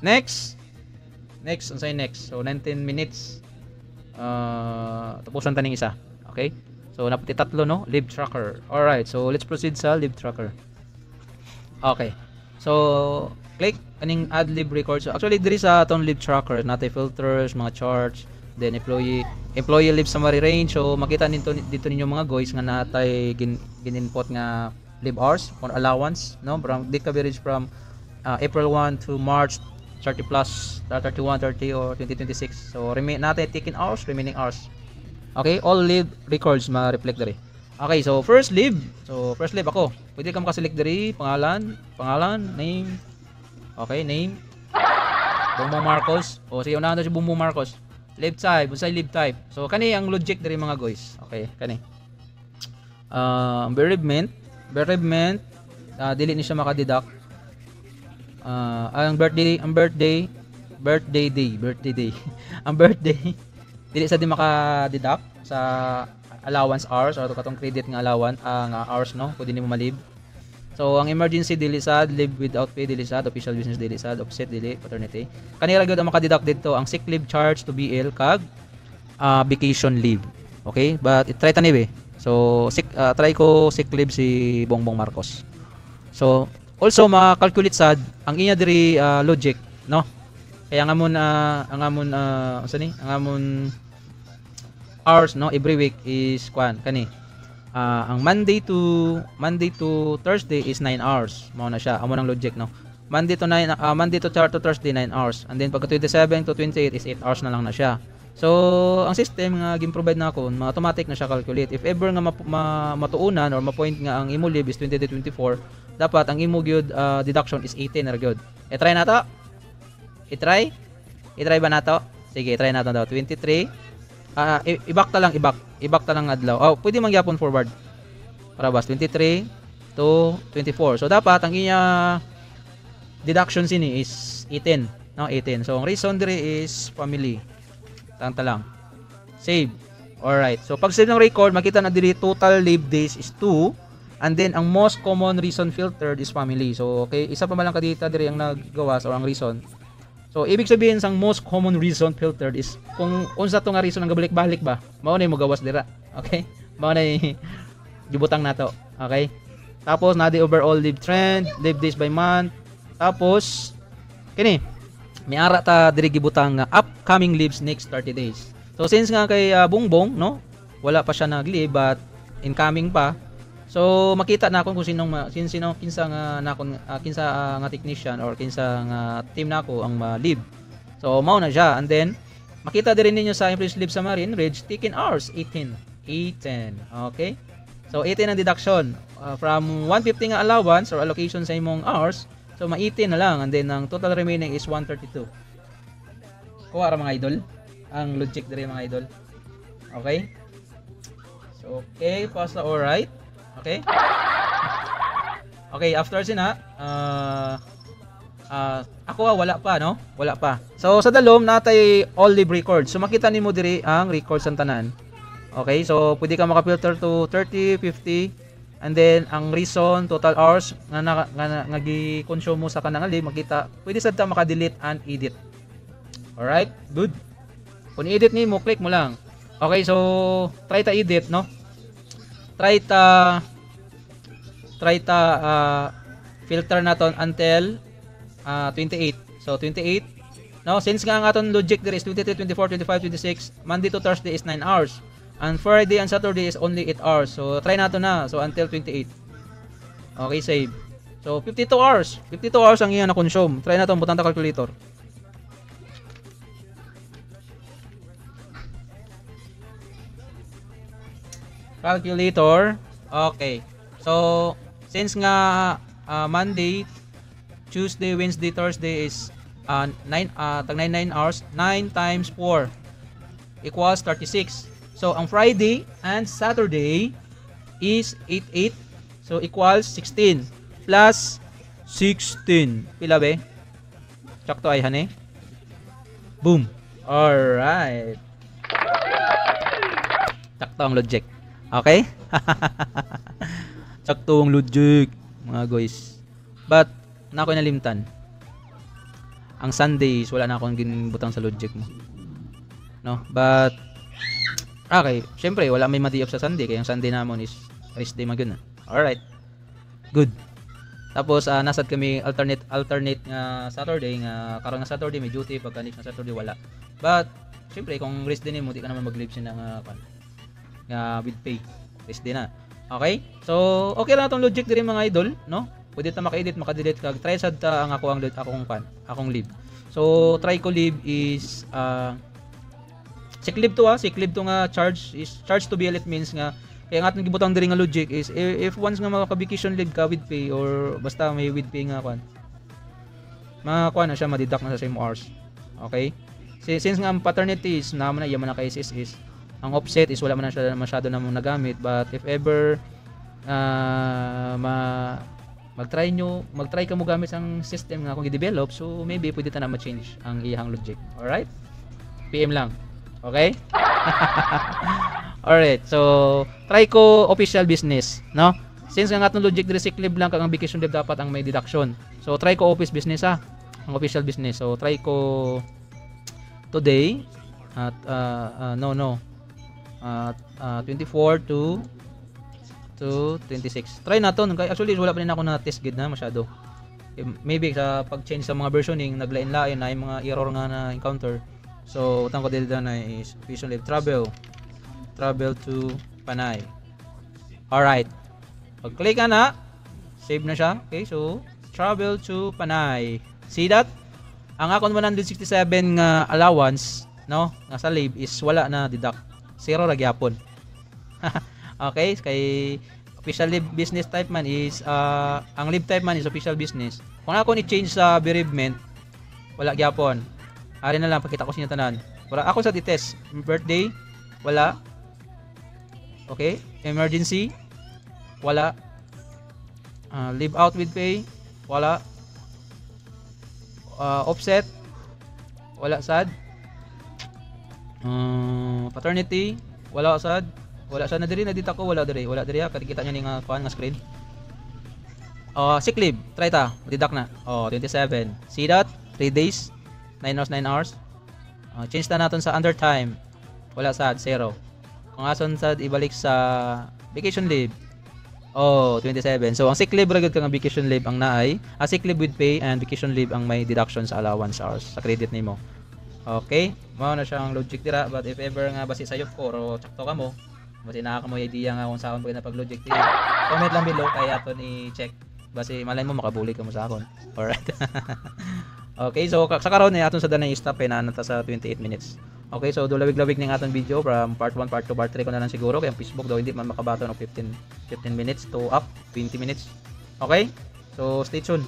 Next. Unsay next? So 19 minutes. Tapusan taning isa. Okay? So napati tatlo no, live tracker. All right. So let's proceed sa live tracker. Okay. So click kaning add live records. So, actually diri sa atong live tracker natay filters, mga charts, then employee live summary range. So makita dito ninyo mga guys nga natay gin-input nga live hours or allowance no, from day coverage from April 1 to March 30 plus 31, 30 or 2026. So natin taken hours, remaining hours. Okay, all live records ma-reflect diri. Okay, so first live. So first live ako. Pwede ka maka-select diri pangalan, name. Okay, name. Bongbong Marcos. O sige, unahan na si Bongbong Marcos. Live type, unsay live type. So kani ang logic diri mga guys. Okay, kani. Bereavement, dili ni siya maka-deduct. Ang birthday day. Ang birthday dili sa di maka-deduct sa allowance hours or katong credit nga allowance nga hours no, pwede nimo ma-leave. So ang emergency dili sad, leave without pay dili sad, official business dili sad, offset dili, paternity. Kanira gyud ang maka-deduct dito ang sick leave charge to BL kag vacation leave. Okay? But try tani be. So try ko sick leave si Bongbong Marcos. So also ma-calculate sad ang inya diri logic no. Kaya ang amon hours no every week is kani ang Monday to Thursday is 9 hours mao na siya amo nang logic no. Monday to Thursday 9 hours, and then pagka 27 to 28 is 8 hours na lang na siya. So ang system nga gin-provide na ako automatic na siya calculate. If ever nga matuunan or ma-point nga ang imo leave is 20 to 24, dapat ang imo gyud deduction is 18 na gyud. I-try na to. I-try ba nato? Sige, try nato daw 23. Ibak ta lang adlaw. Oh, pwede man gyapon forward. Para bas 23 to 24. So dapat ang iya deduction sini is 18, no? 18. So ang reason dire is family. Tanta lang. Save. All right. So pag save ng record, makita na diri total leave days is 2, and then ang most common reason filtered is family. So okay, isa pa man lang kadita diri ang naggawas or ang reason. So ibig sabihin sang most common reason filtered is kung unsa to nga reason ang gabalik-balik ba, mao na mo gawas dira. Okay? Mao na gibutang nato. Okay? Tapos na di overall leave trend, leave days by month. Tapos kini may ara ta diri gibutang nga upcoming leaves next 30 days. So since nga kay Bongbong no, wala pa siya nag-leave but incoming pa. So makita na kung sino kinsa nga technician or kinsa nga team nako ang ma-leave. So mao na siya, and then makita din ninyo sa employees leave summary range taken hours 18. Okay? So 18 ang deduction from 150 nga allowance or allocation sa imong hours. So ma-18 na lang, and then ang total remaining is 132. Kuha ra mga idol ang logic diri mga idol. Okay? So okay, pause na. All right. Okay? Okay, after sina ako wala pa no? Wala pa. So sa dalom natay all live records. So makita nimo diri ang records ang tanan. Okay? So pwede ka maka-filter to 30, 50, and then ang reason total hours nga gi-consume mo sa kanang live makita. Pwede sad ta maka-delete and edit. All right? Good. Kung edit nimo, click mo lang. Okay, so try ta edit no? Try ta filter naton until 28. So 28. No, since nga ang aton logic there is 23, 24, 25, 26, Monday to Thursday is 9 hours. And Friday and Saturday is only 8 hours. So try nato na. So until 28. Okay, save. So 52 hours. 52 hours ang iya na consume. Try nato butang ta calculator. Calculator. Okay. So since nga Monday, Tuesday, Wednesday, Thursday is 9 hours, 9 times 4 equals 36. So ang Friday and Saturday is 8 so equals 16 plus 16. Pila be? Sakto ay hane. Boom. All right. Sakto ang logic. Okay? Saktong logic mga guys. But na ko nalimtan. ang Sundays wala na akong ginbutang sa logic mo, no? But okay, syempre wala may ma-day off sa Sunday kaya yung Sunday namon is rest day magyud na. Alright, good. Tapos nasad kami alternate nga Saturday nga karon nga Saturday may duty, pagka next nga Saturday wala. But syempre kung rest din mo di ka naman mag-leave sina nga with pay. Rest din na. Okay? So okay ra tong logic diri mga idol, no? Pwede ta maka-edit, maka-delete kag try sad ta ang akong leave. So try ko leave is sick leave to sick leave to nga charge to BL. It means nga kaya nga atong gibutang diri nga logic is if once nga maka-vacation leave ka with pay or basta may with pay nga makakuha na siya, madidak na sa same hours. Okay? Since nga ang paternity is naman na yaman na kay is ang offset is wala man na siya masyado na mong nagamit, but if ever mag-try ka mo gamit ang system nga kung i-develop, so maybe pwede ta na ma-change ang iyang logic. Alright? PM lang. Okay? Alright, so try ko official business, no? Since nga atong logic diri sick leave lang kag ang vacation leave dapat ang may deduction. So try ko office business ang official business. So try ko today at 24 to 26. Try naton. Actually wala pa rin ako na test gid na masyado. Maybe sa pag-change sa mga versioning naglain-lain na yung mga error nga na encounter. So utang ko dito na is vacation leave travel to Panay. Alright. Pag-click ka na, save na siya. Okay, so travel to Panay. See that? Ang akong 167 nga allowance, no, nga sa leave is wala na deduct. Zero ra gyapon. Okay, kay official leave business type man is ang leave type man is official business. Kung ako i-change sa bereavement, wala gyapon. Ari na lang pakita ko sa inyo tanan. Para ako sa test, birthday, wala. Okay, emergency, wala. Leave out with pay, wala. Offset, wala sad. Paternity, wala sad. Wala sad na diri, nadita ko wala diri kadi kita niya ni nga kuan nga screen. Sick leave, try ta, deduct na. 27. See that? 3 days, 9 hours. Change ta naton sa under time. Wala sad, zero. Kung ason sad ibalik sa vacation leave. 27. So ang sick leave ragud kang vacation leave ang naay, sick leave with pay and vacation leave ang may deduction sa allowance hours sa credit nimo. Okay? Mao na siya ang logic dira, but if ever nga basi sayo ko o sakto ka mo, basi naa ka mo idea nga kung saan pwede na pag logic dira. Comment lang below kay aton i-check. Basi malay mo makabuli ka mo sa akon. Alright. Okay, so sa karon aton sa danay stop na nata sa 28 minutes. Okay, so dulawig-lawig ning aton video from part 1, part 2, part 3 ko na lang siguro kay ang Facebook daw hindi man makabaton og 15 minutes to up 20 minutes. Okay? So stay tuned.